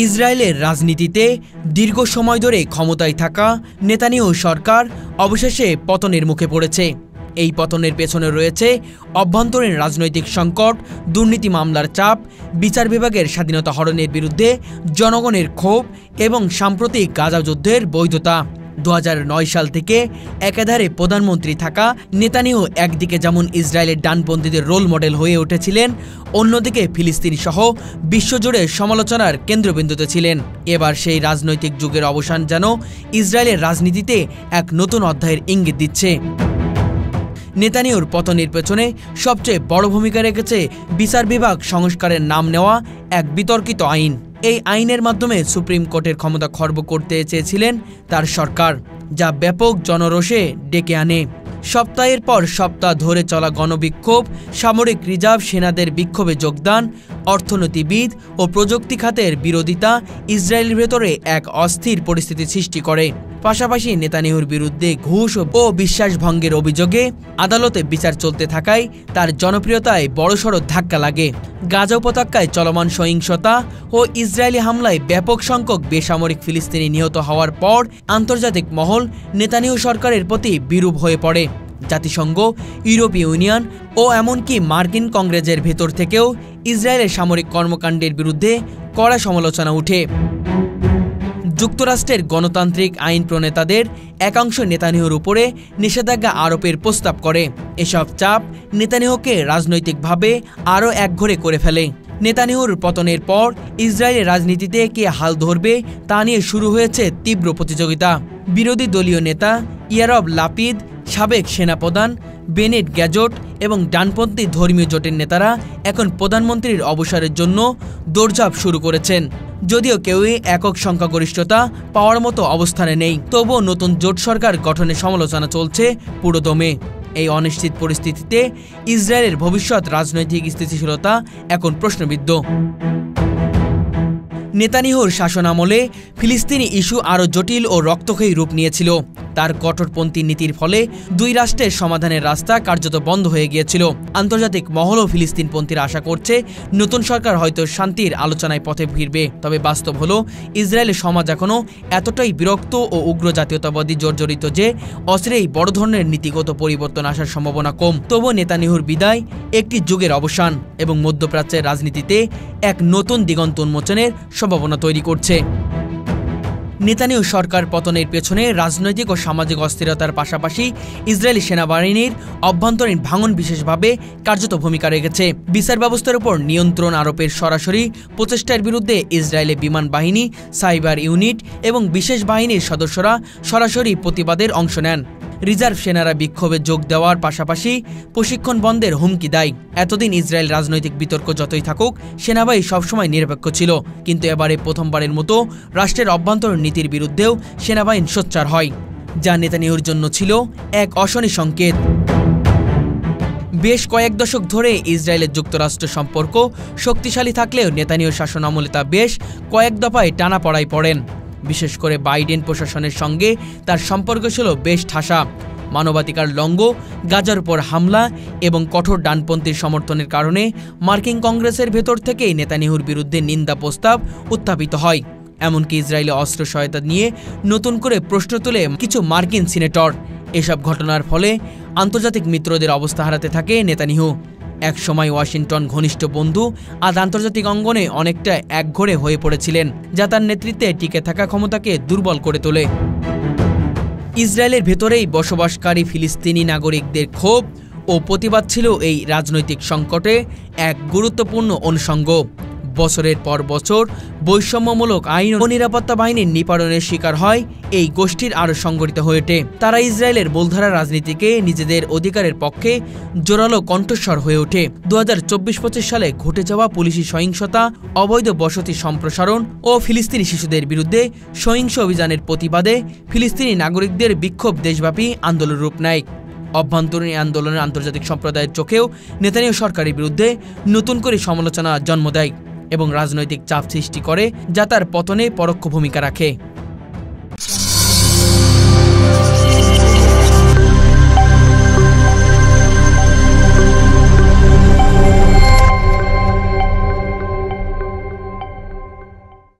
ইসরায়েলের রাজনীতিতে দীর্ঘ সময় ধরে ক্ষমতায় থাকা নেতানিয়াহু সরকার অবশেষে পতনের মুখে পড়েছে। এই পতনের পেছনে রয়েছে অভ্যন্তরীণ রাজনৈতিক সংকট, দুর্নীতি মামলার চাপ, বিচার বিভাগের স্বাধীনতা হরণের বিরুদ্ধে জনগণের ক্ষোভ এবং সাম্প্রতিক গাজা যুদ্ধের বৈধতা। 2009 সাল থেকে একাধারে প্রধানমন্ত্রী থাকা নেতানিয়াহু একদিকে যেমন ইসরায়েলের ডানপন্থীদের রোল মডেল হয়ে উঠেছিলেন, অন্যদিকে ফিলিস্তিন সহ বিশ্বজুড়ে সমালোচনার কেন্দ্রবিন্দুতে ছিলেন। এবার সেই রাজনৈতিক যুগের অবসান যেন ইসরায়েলের রাজনীতিতে এক নতুন অধ্যায়ের ইঙ্গিত দিচ্ছে। নেতানিয়াহুর পতনের পেছনে সবচেয়ে বড় ভূমিকা রেখেছে বিচার বিভাগ সংস্কারের নাম নেওয়া এক বিতর্কিত আইন। এই আইনের মাধ্যমে সুপ্রিম কোর্টের ক্ষমতা খর্ব করতে চেয়েছিলেন তার সরকার, যা ব্যাপক জনরোষে ডেকে আনে। সপ্তাহের পর সপ্তাহ ধরে চলা গণবিক্ষোভ, সামরিক রিজার্ভ সেনাদের বিক্ষোভে যোগদান, অর্থনীতিবিদ ও প্রযুক্তি খাতের বিরোধিতা ইসরায়েলের ভেতরে এক অস্থির পরিস্থিতি সৃষ্টি করে। পাশাপাশি নেতানিয়াহুর বিরুদ্ধে ঘুষ ও বিশ্বাসভঙ্গের অভিযোগে আদালতে বিচার চলতে থাকায় তার জনপ্রিয়তায় বড়সড় ধাক্কা লাগে। গাজা উপত্যকায় চলমান সহিংসতা ও ইসরায়েলি হামলায় ব্যাপক সংখ্যক বেসামরিক ফিলিস্তিনি নিহত হওয়ার পর আন্তর্জাতিক মহল নেতানিয়াহু সরকারের প্রতি বিরূপ হয়ে পড়ে। জাতিসংঘ, ইউরোপীয় ইউনিয়ন ও এমনকি মার্কিন কংগ্রেসের ভেতর থেকেও ইসরায়েলের সামরিক কর্মকাণ্ডের বিরুদ্ধে কড়া সমালোচনা ওঠে। যুক্তরাষ্ট্রের গণতান্ত্রিক আইন প্রণেতাদের একাংশ নেতানিয়াহুর উপরে নিষেধাজ্ঞা আরোপের প্রস্তাব করে। এসব চাপ নেতানিয়াহুকে রাজনৈতিকভাবে আরও একঘরে করে ফেলে। নেতানিয়াহুর পতনের পর ইসরায়েলের রাজনীতিতে কে হাল ধরবে তা নিয়ে শুরু হয়েছে তীব্র প্রতিযোগিতা। বিরোধী দলীয় নেতা ইয়ারব লাপিদ, সাবেক সেনাপ্রধান বেনেট গ্যাজট এবং ডানপন্থী ধর্মীয় জোটের নেতারা এখন প্রধানমন্ত্রীর অবসরের জন্য দৌড়ঝাঁপ শুরু করেছেন। যদিও কেউই একক সংখ্যাগরিষ্ঠতা পাওয়ার মতো অবস্থানে নেই, তবুও নতুন জোট সরকার গঠনের সমালোচনা চলছে পুরোদমে। এই অনিশ্চিত পরিস্থিতিতে ইসরায়েলের ভবিষ্যৎ রাজনৈতিক স্থিতিশীলতা এখন প্রশ্নবিদ্ধ। নেতানিয়াহুর শাসনামলে ফিলিস্তিনি ইস্যু আরও জটিল ও রক্তক্ষয়ী রূপ নিয়েছিল। তার কঠোরপন্থী নীতির ফলে দুই রাষ্ট্রের সমাধানের রাস্তা কার্যত বন্ধ হয়ে গিয়েছিল। আন্তর্জাতিক মহলও ফিলিস্তিনপন্থীরা আশা করছে নতুন সরকার হয়তো শান্তির আলোচনায় পথে ফিরবে। তবে বাস্তব হলো ইসরায়েলের সমাজ এখনও এতটাই বিরক্ত ও উগ্র জাতীয়তাবাদী জর্জরিত যে অচিরেই বড় ধরনের নীতিগত পরিবর্তন আসার সম্ভাবনা কম। তবুও নেতানিয়াহুর বিদায় একটি যুগের অবসান এবং মধ্যপ্রাচ্যের রাজনীতিতে এক নতুন দিগন্ত উন্মোচনের সম্ভাবনা তৈরি করছে। নেতানিয়াহু সরকার পতনের পেছনে রাজনৈতিক ও সামাজিক অস্থিরতার পাশাপাশি ইসরায়েলি সেনাবাহিনীর অভ্যন্তরীণ ভাঙন বিশেষভাবে কার্যত ভূমিকা রেখেছে। বিচার ব্যবস্থার উপর নিয়ন্ত্রণ আরোপের সরাসরি প্রচেষ্টার বিরুদ্ধে ইসরায়েলের বিমান বাহিনী, সাইবার ইউনিট এবং বিশেষ বাহিনীর সদস্যরা সরাসরি প্রতিবাদের অংশ নেন। রিজার্ভ সেনারা বিক্ষোভে যোগ দেওয়ার পাশাপাশি প্রশিক্ষণ বন্ধের হুমকি দেয়। এতদিন ইসরায়েল রাজনৈতিক বিতর্ক যতই থাকুক, সেনাবাহিনী সবসময় নিরপেক্ষ ছিল, কিন্তু এবারে প্রথমবারের মতো রাষ্ট্রের অভ্যন্তরীণ নীতির বিরুদ্ধেও সেনাবাহিনী সোচ্চার হয়, যা নেতানিয়াহুর জন্য ছিল এক অশনি সংকেত। বেশ কয়েক দশক ধরে ইসরায়েলের যুক্তরাষ্ট্র সম্পর্ক শক্তিশালী থাকলেও নেতানিয়াহুর শাসনামলে তা বেশ কয়েক দফায় টানাপড়ায় পড়েন। বিশেষ করে বাইডেন প্রশাসনের সঙ্গে তার সম্পর্ক ছিল বেশ ঠাসা। মানবাধিকার লঙ্ঘন, গাজার উপর হামলা এবং কঠোর ডানপন্থীর সমর্থনের কারণে মার্কিন কংগ্রেসের ভেতর থেকেই নেতানিয়াহুর বিরুদ্ধে নিন্দা প্রস্তাব উত্থাপিত হয়। এমনকি ইসরায়েলে অস্ত্র সহায়তা নিয়ে নতুন করে প্রশ্ন তুলে কিছু মার্কিন সিনেটর। এসব ঘটনার ফলে আন্তর্জাতিক মিত্রদের অবস্থা হারাতে থাকে নেতানিয়াহু। একসময় ওয়াশিংটন ঘনিষ্ঠ বন্ধু আজ আন্তর্জাতিক অঙ্গনে অনেকটা একঘরে হয়ে পড়েছিলেন, যা তার নেতৃত্বে টিকে থাকা ক্ষমতাকে দুর্বল করে তোলে। ইসরায়েলের ভেতরেই বসবাসকারী ফিলিস্তিনি নাগরিকদের ক্ষোভ ও প্রতিবাদ ছিল এই রাজনৈতিক সংকটে এক গুরুত্বপূর্ণ অনুষঙ্গ। বছরের পর বছর বৈষম্যমূলক আইন ও নিরাপত্তা বাহিনীর নিপীড়নের শিকার হয় এই গোষ্ঠীর আরও সংগঠিত হয়ে ওঠে। তারা ইসরায়েলের মূলধারা রাজনীতিকে নিজেদের অধিকারের পক্ষে জোরালো কণ্ঠস্বর হয়ে ওঠে। 2024-25 সালে ঘটে যাওয়া পুলিশি সহিংসতা, অবৈধ বসতি সম্প্রসারণ ও ফিলিস্তিনি শিশুদের বিরুদ্ধে সহিংস অভিযানের প্রতিবাদে ফিলিস্তিনি নাগরিকদের বিক্ষোভ দেশব্যাপী আন্দোলন রূপ নেয়। অভ্যন্তরীণ আন্দোলনের আন্তর্জাতিক সম্প্রদায়ের চোখেও নেতানিয়াহু সরকারের বিরুদ্ধে নতুন করে সমালোচনা জন্ম দেয় এবং রাজনৈতিক চাপ সৃষ্টি করে, যা তার পতনে পরোক্ষ ভূমিকা রাখে।